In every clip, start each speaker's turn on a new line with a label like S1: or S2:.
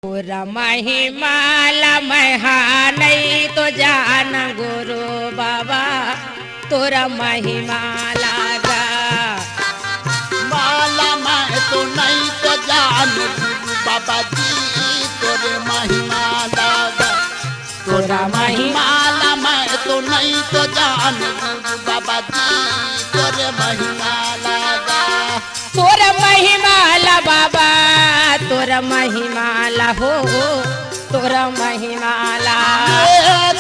S1: तोरा महिमाला महा नहीं तो जान गुरु बाबा तोरा महिमाला गा
S2: माला मैं तो नहीं तो जान गुरु बाबा जी तोरे महिमाला गा
S1: तोरा
S2: महिमाला मैं तो नहीं तो जान गुरु बाबा जी तोरे महिमाला गा
S1: तोरा महिमाला बाबा तोरा महिमाला हो तोरा महिमाला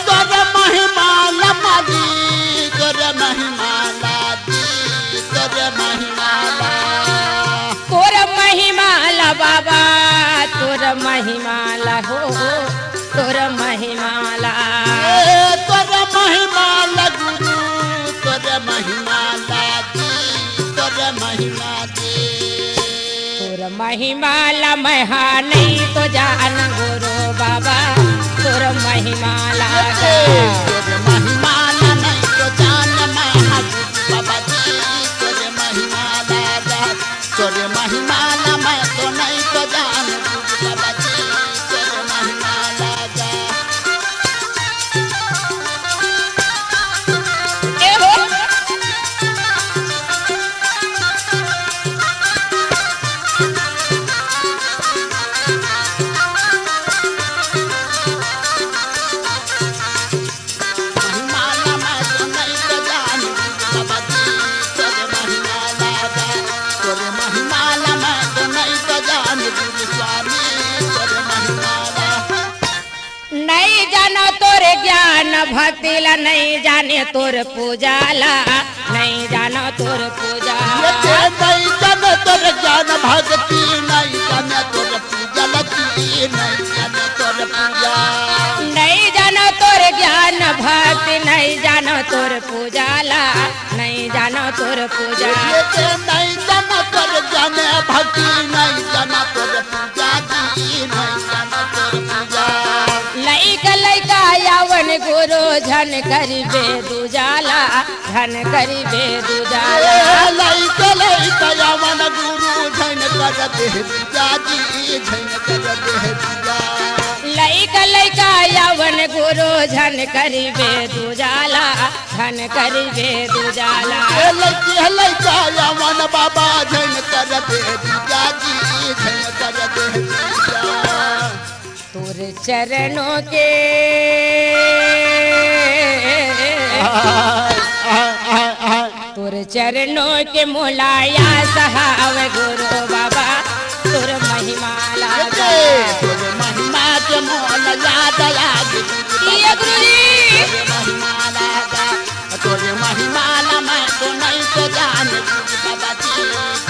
S2: तोरे महिमाला माली तोरे महिमाला दी तोरे महिमाला
S1: तोरा महिमाला बाबा तोरा महिमाला हो तोरा महिमाला
S2: तोरे महिमाला गुरु तोरे महिमाला दी तोरे महिमा दी
S1: तोरा महिमाला महा नहीं तो जान गुरु बाबा तोरा महिमाला
S2: तोरे महिमाला नहीं तो जान महा गुरु बाबा जी तोरे महिमाला गा तोरे महिमाला मैं तो नहीं तो जान गुरु बाबा जी तोरे महिमाला गा
S1: नहीं जानो तोरे ज्ञान भक्ति ला नहीं जाने तोर पूजाला नहीं जानो तोर पूजा
S2: नहीं जाने तोर ज्ञान भक्ति नहीं जाने तोर पूजा लती नहीं जाने तोर पूजा
S1: नहीं जानो तोर ज्ञान भक्ति नहीं जानो तोर पूजाला नहीं जानो तोर पूजा
S2: नहीं जानो तोर ज्ञान भक्ति नहीं जानो तोर पूजा नहीं जानो तोर पूजा
S1: लैका यावन गुरु झन करिबे दुजाला झन करिबे दुजाला
S2: लैका यावन गुरु झन करते पूजा जी झन करते पूजा
S1: लैका यावन गुरु झन करिबे दुजाला झन करिबे दुजाला
S2: लैका यावन बाबा झन करते पूजा जी झन करते पूजा
S1: तोरे चरणों के तोरे चरणों के मुलाया सहाव गुरु बाबा तोर महिमाला
S2: तोरे महिमा के मोला दया
S1: गुरु जी
S2: महिमाला तोरे महिमाला मैं तो नहीं तो जान गुरु बाबा जी